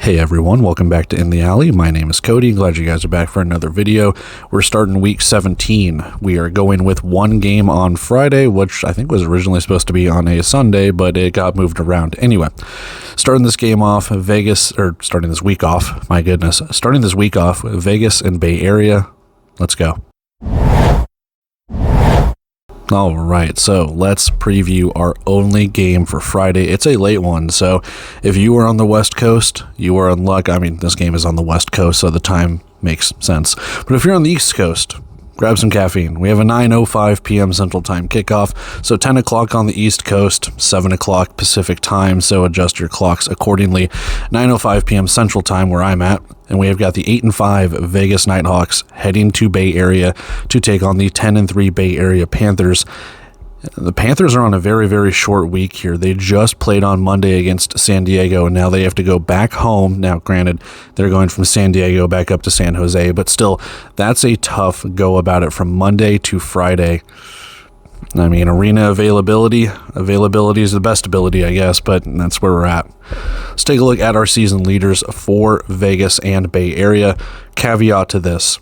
Hey everyone, welcome back to In the Alley. My name is Cody. Glad you guys are back for another video. We're starting week 17. We are going with one game on Friday, which I think was originally supposed to be on a Sunday, but it got moved around. Anyway, starting this week off, Vegas and Bay Area. Let's go. All right, so let's preview our only game for Friday. It's a late one, so if you are on the West Coast, you are in luck. I mean, this game is on the West Coast, so the time makes sense. But if you're on the East Coast, grab some caffeine. We have a 9:05 p.m. Central Time kickoff, so 10 o'clock on the East Coast, 7 o'clock Pacific Time, so adjust your clocks accordingly. 9:05 p.m. Central Time, where I'm at, and we have got the 8-5 Vegas Nighthawks heading to Bay Area to take on the 10-3 Bay Area Panthers. The Panthers are on a very, very short week here. They just played on Monday against San Diego, and now they have to go back home. Now, granted, they're going from San Diego back up to San Jose, but still, that's a tough go about it from Monday to Friday. I mean, arena availability is the best ability, I guess, but that's where we're at. Let's take a look at our season leaders for Vegas and Bay Area. Caveat to this,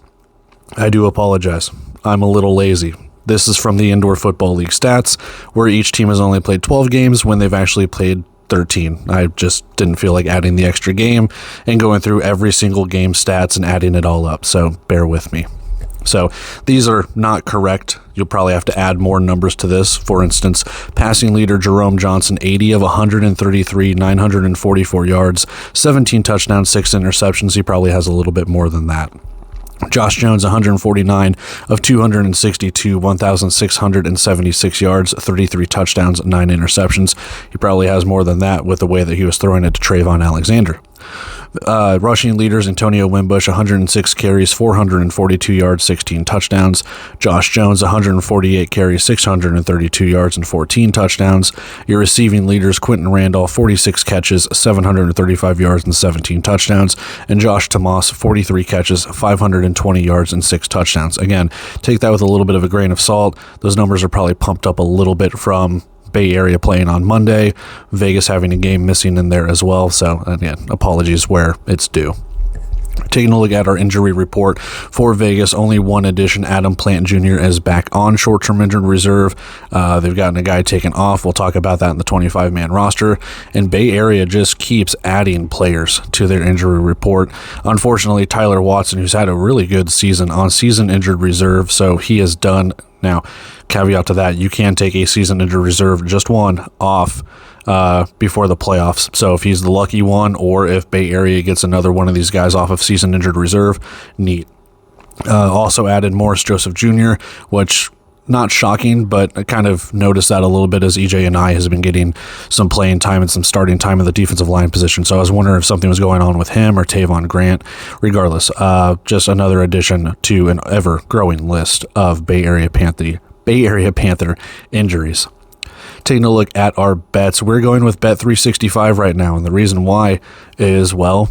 I do apologize. I'm a little lazy. This is from the Indoor Football League stats, where each team has only played 12 games when they've actually played 13. I just didn't feel like adding the extra game and going through every single game stats and adding it all up, so bear with me. So these are not correct. You'll probably have to add more numbers to this. For instance, passing leader Jerome Johnson, 80 of 133, 944 yards, 17 touchdowns, 6 interceptions. He probably has a little bit more than that. Josh Jones, 149 of 262, 1,676 yards, 33 touchdowns, 9 interceptions. He probably has more than that with the way that he was throwing it to Trayvon Alexander. Rushing leaders, Antonio Wimbush, 106 carries, 442 yards, 16 touchdowns. Josh Jones, 148 carries, 632 yards, and 14 touchdowns. Your receiving leaders, Quentin Randolph, 46 catches, 735 yards, and 17 touchdowns. And Josh Tomas, 43 catches, 520 yards, and 6 touchdowns. Again, take that with a little bit of a grain of salt. Those numbers are probably pumped up a little bit from Bay Area playing on Monday, Vegas having a game missing in there as well. So again, apologies where it's due. Taking a look at our injury report for Vegas, only one addition. Adam Plant Jr. is back on short-term injured reserve. They've gotten a guy taken off. We'll talk about that in the 25-man roster. And Bay Area just keeps adding players to their injury report. Unfortunately, Tyler Watson, who's had a really good season, on season injured reserve, so he is done. Now, caveat to that, you can take a season injured reserve, just one, off before the playoffs. So if he's the lucky one, or if Bay Area gets another one of these guys off of season injured reserve, neat. Also added Morris Joseph Jr., which, not shocking, but I kind of noticed that a little bit as EJ and I has been getting some playing time and some starting time in the defensive line position. So I was wondering if something was going on with him or Tavon Grant. Regardless, just another addition to an ever-growing list of Bay Area Panther injuries. Taking a look at our bets, we're going with Bet365 right now, and the reason why is, well,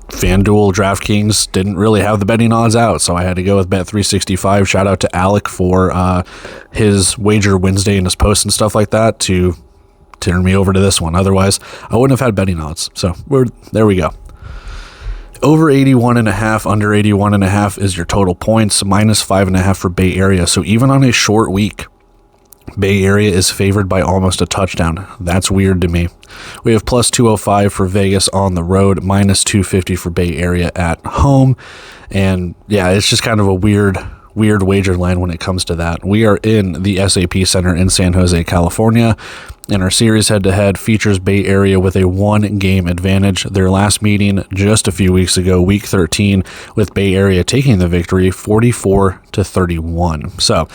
FanDuel, DraftKings didn't really have the betting odds out, so I had to go with Bet365. Shout out to Alec for his wager Wednesday and his posts and stuff like that to turn me over to this one. Otherwise, I wouldn't have had betting odds. So there we go. Over 81.5, under 81.5 is your total points, minus 5.5 for Bay Area. So even on a short week, Bay Area is favored by almost a touchdown. That's weird to me. We have plus 205 for Vegas on the road, minus 250 for Bay Area at home. And yeah, it's just kind of a weird wager line when it comes to that. We are in the SAP Center in San Jose, California, and our series head-to-head features Bay Area with a 1-game advantage. Their last meeting just a few weeks ago, week 13, with Bay Area taking the victory 44-31. So,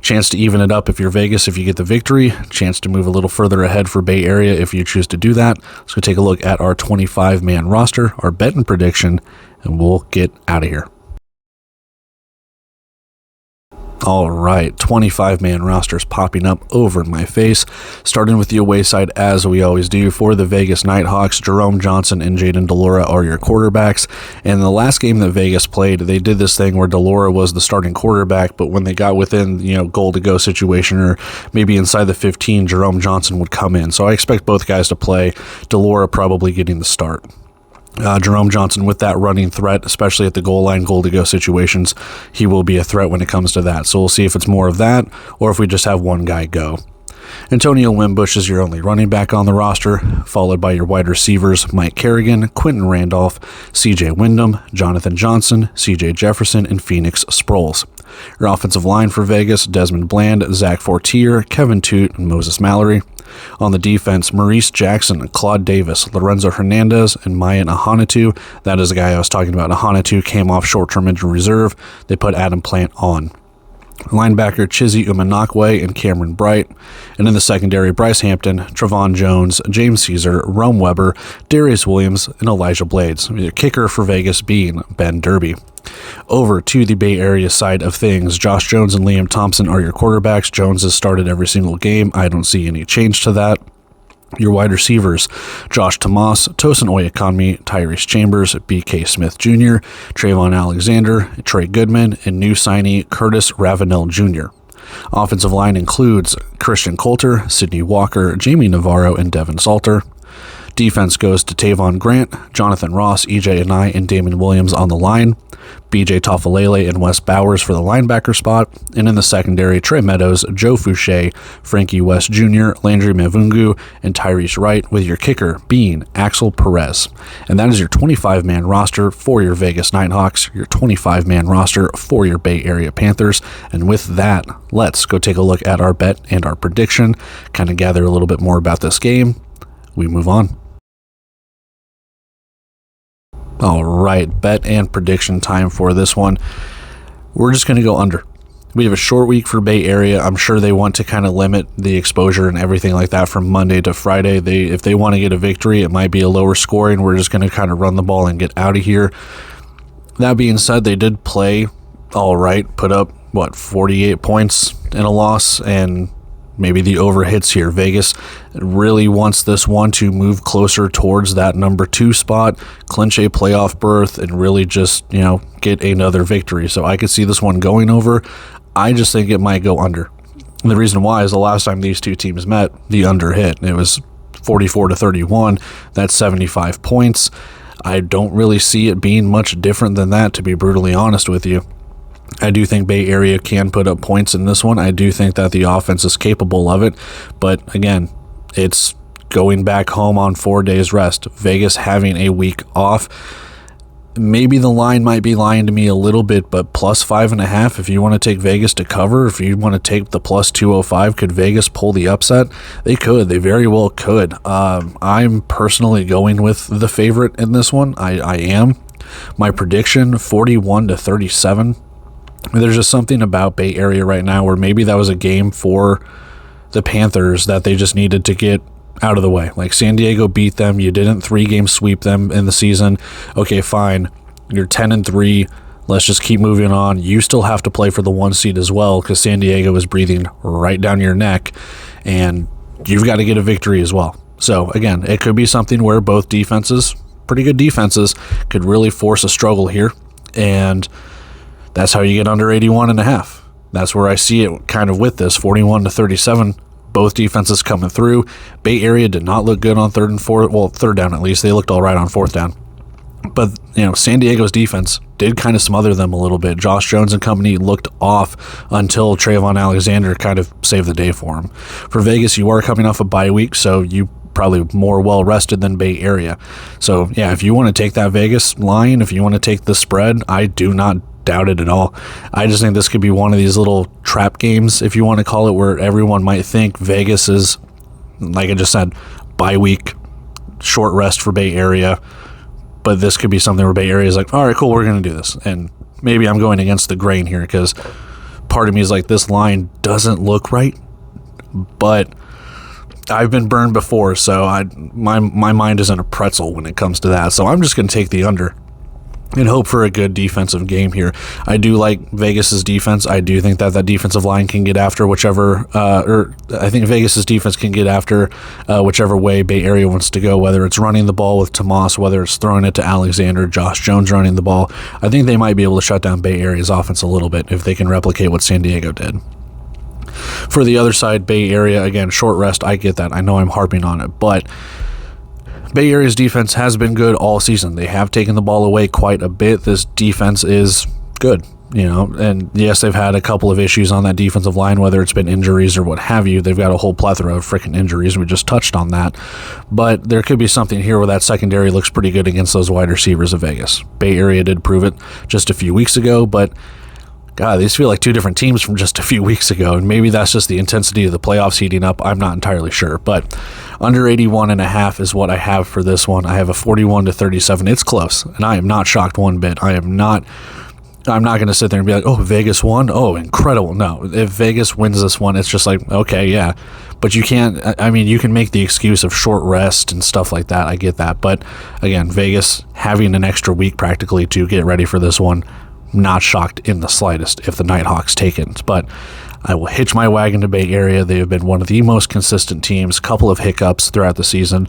chance to even it up if you're Vegas if you get the victory, chance to move a little further ahead for Bay Area if you choose to do that. Let's go take a look at our 25-man roster, our betting prediction, and we'll get out of here. All right, 25-man rosters popping up over my face, starting with the away side as we always do. For the Vegas Nighthawks, Jerome Johnson and Jaden Delora are your quarterbacks. And the last game that Vegas played, they did this thing where Delora was the starting quarterback, but when they got within, goal to go situation or maybe inside the 15, Jerome Johnson would come in. So I expect both guys to play, Delora probably getting the start. Jerome Johnson with that running threat, especially at the goal line, goal-to-go situations, he will be a threat when it comes to that. So we'll see if it's more of that or if we just have one guy go. Antonio Wimbush is your only running back on the roster, followed by your wide receivers Mike Kerrigan, Quentin Randolph, CJ Wyndham, Jonathan Johnson, CJ Jefferson, and Phoenix Sproles. Your offensive line for Vegas, Desmond Bland, Zach Fortier, Kevin Toot, and Moses Mallory. On the defense, Maurice Jackson, Claude Davis, Lorenzo Hernandez, and Mayan Ahanitu. That is the guy I was talking about. Ahanitu came off short-term injury reserve. They put Adam Plant on. Linebacker Chizzy Umanakwe and Cameron Bright. And in the secondary, Bryce Hampton, Trevon Jones, James Caesar, Rome Weber, Darius Williams, and Elijah Blades. The kicker for Vegas being Ben Derby. Over to the Bay Area side of things, Josh Jones and Liam Thompson are your quarterbacks. Jones has started every single game. I don't see any change to that. Your wide receivers, Josh Tomas, Tosin Oyekanmi, Tyrese Chambers, B.K. Smith Jr., Trayvon Alexander, Trey Goodman, and new signee Curtis Ravenel Jr. Offensive line includes Christian Coulter, Sidney Walker, Jamie Navarro, and Devin Salter. Defense goes to Tavon Grant, Jonathan Ross, EJ Anai, and Damon Williams on the line. BJ Tofalele and Wes Bowers for the linebacker spot. And in the secondary, Trey Meadows, Joe Fouché, Frankie West Jr., Landry Mavungu, and Tyrese Wright, with your kicker being Axel Perez. And that is your 25-man roster for your Vegas Nighthawks, your 25-man roster for your Bay Area Panthers. And with that, let's go take a look at our bet and our prediction, kind of gather a little bit more about this game. We move on. All right, bet and prediction time for this one. We're just going to go under. We have a short week for Bay Area. I'm sure they want to kind of limit the exposure and everything like that from Monday to Friday. If they want to get a victory, it might be a lower scoring. We're just going to kind of run the ball and get out of here. That being said, they did play all right, put up, 48 points in a loss, and maybe the over hits here. Vegas really wants this one to move closer towards that number 2 spot, clinch a playoff berth, and really just, get another victory. So I could see this one going over. I just think it might go under. And the reason why is the last time these two teams met, the under hit. It was 44-31. That's 75 points. I don't really see it being much different than that, to be brutally honest with you. I do think Bay Area can put up points in this one. I do think that the offense is capable of it. But again, it's going back home on 4 days rest. Vegas having a week off. Maybe the line might be lying to me a little bit, but plus 5.5 if you want to take Vegas to cover. If you want to take the plus 205, could Vegas pull the upset? They could. They very well could. I'm personally going with the favorite in this one. I am. My prediction, 41-37. There's just something about Bay Area right now where maybe that was a game for the Panthers that they just needed to get out of the way. Like, San Diego beat them. You didn't 3-game sweep them in the season. Okay, fine. You're 10-3. Let's just keep moving on. You still have to play for the 1 seed as well because San Diego is breathing right down your neck, and you've got to get a victory as well. So, again, it could be something where both defenses, pretty good defenses, could really force a struggle here, and that's how you get under 81.5. That's where I see it kind of with this, 41-37. Both defenses coming through. Bay Area did not look good on third and fourth. Well, third down at least. They looked all right on fourth down. But, San Diego's defense did kind of smother them a little bit. Josh Jones and company looked off until Trayvon Alexander kind of saved the day for him. For Vegas, you are coming off a bye week, so you probably more well-rested than Bay Area. So, yeah, if you want to take that Vegas line, if you want to take the spread, I do not doubt it at all. I just think this could be one of these little trap games, if you want to call it, where everyone might think Vegas is, like I just said, bye week, short rest for Bay Area. But this could be something where Bay Area is like, all right, cool, we're going to do this. And maybe I'm going against the grain here because part of me is like, this line doesn't look right. But I've been burned before, so my mind isn't a pretzel when it comes to that. So I'm just going to take the under and hope for a good defensive game here. I do like Vegas's defense. I do think that defensive line can get after whichever, I think Vegas's defense can get after whichever way Bay Area wants to go, whether it's running the ball with Tomas, whether it's throwing it to Alexander, Josh Jones running the ball. I think they might be able to shut down Bay Area's offense a little bit if they can replicate what San Diego did. For the other side, Bay Area, again, short rest, I get that. I know I'm harping on it, but Bay Area's defense has been good all season. They have taken the ball away quite a bit. This defense is good, and yes, they've had a couple of issues on that defensive line, whether it's been injuries or what have you. They've got a whole plethora of freaking injuries. We just touched on that. But there could be something here where that secondary looks pretty good against those wide receivers of Vegas. Bay Area did prove it just a few weeks ago, but God, these feel like two different teams from just a few weeks ago, and maybe that's just the intensity of the playoffs heating up. I'm not entirely sure, but under 81.5 is what I have for this one. I have a 41-37. It's close, and I am not shocked one bit. I'm not going to sit there and be like, oh, Vegas won? Oh, incredible. No, if Vegas wins this one, it's just like, okay, yeah. But you can't, you can make the excuse of short rest and stuff like that. I get that. But again, Vegas having an extra week practically to get ready for this one, not shocked in the slightest if the Nighthawks take it. But I will hitch my wagon to Bay Area. They have been one of the most consistent teams, couple of hiccups throughout the season.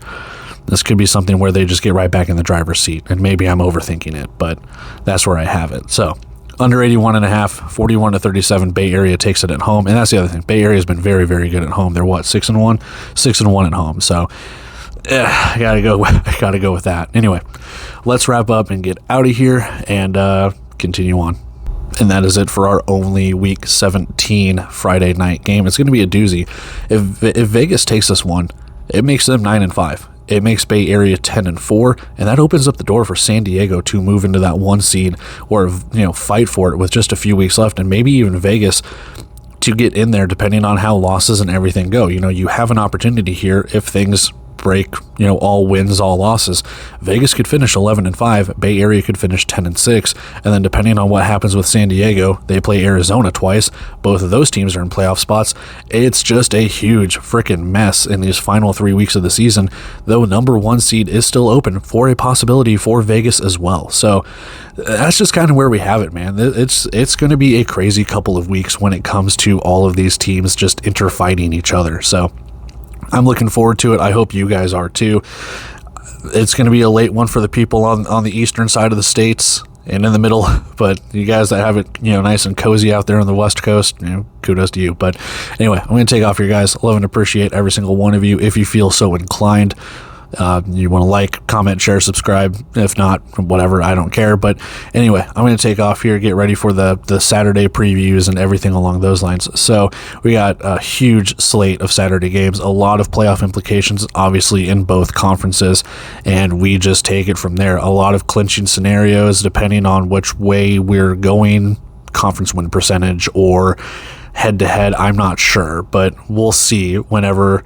This could be something where they just get right back in the driver's seat, and maybe I'm overthinking it, but that's where I have it. So under 81.5, 41-37, Bay Area takes it at home. And that's the other thing. Bay Area has been very, very good at home. They're 6-1? 6-1 at home. So I gotta go with that. Anyway, let's wrap up and get out of here and continue on. And that is it for our only Week 17 Friday night game. It's going to be a doozy. If Vegas takes this one, it makes them 9-5. It makes Bay Area 10-4, and that opens up the door for San Diego to move into that 1 seed or fight for it with just a few weeks left, and maybe even Vegas to get in there depending on how losses and everything go. You have an opportunity here if things break, all wins, all losses. Vegas could finish 11-5, Bay Area could finish 10-6, and then depending on what happens with San Diego, they play Arizona twice. Both of those teams are in playoff spots. It's just a huge freaking mess in these final 3 weeks of the season, though number 1 seed is still open for a possibility for Vegas as well. So that's just kind of where we have it, man. It's going to be a crazy couple of weeks when it comes to all of these teams just interfighting each other. So I'm looking forward to it. I hope you guys are too. It's going to be a late one for the people on the eastern side of the states and in the middle, but you guys that have it, nice and cozy out there on the West Coast, kudos to you. But anyway, I'm going to take off here, guys. Love and appreciate every single one of you. If you feel so inclined, you want to like, comment, share, subscribe. If not, whatever, I don't care. But anyway, I'm going to take off here, get ready for the Saturday previews and everything along those lines. So we got a huge slate of Saturday games, a lot of playoff implications, obviously in both conferences, and we just take it from there. A lot of clinching scenarios depending on which way we're going, conference win percentage or head-to-head, I'm not sure, but we'll see whenever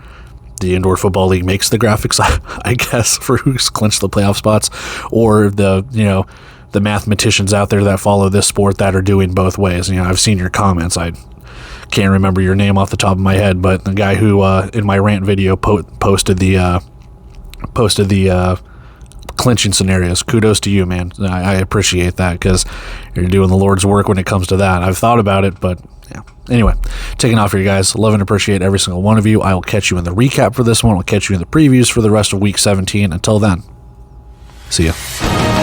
the Indoor Football League makes the graphics, I guess, for who's clinched the playoff spots, or the mathematicians out there that follow this sport that are doing both ways. I've seen your comments. I can't remember your name off the top of my head, but the guy who in my rant video posted the clinching scenarios. Kudos to you, man. I appreciate that because you're doing the Lord's work when it comes to that. I've thought about it, but yeah. Anyway, taking off here, guys. Love and appreciate every single one of you. I will catch you in the recap for this one. I'll catch you in the previews for the rest of Week 17. Until then, see ya.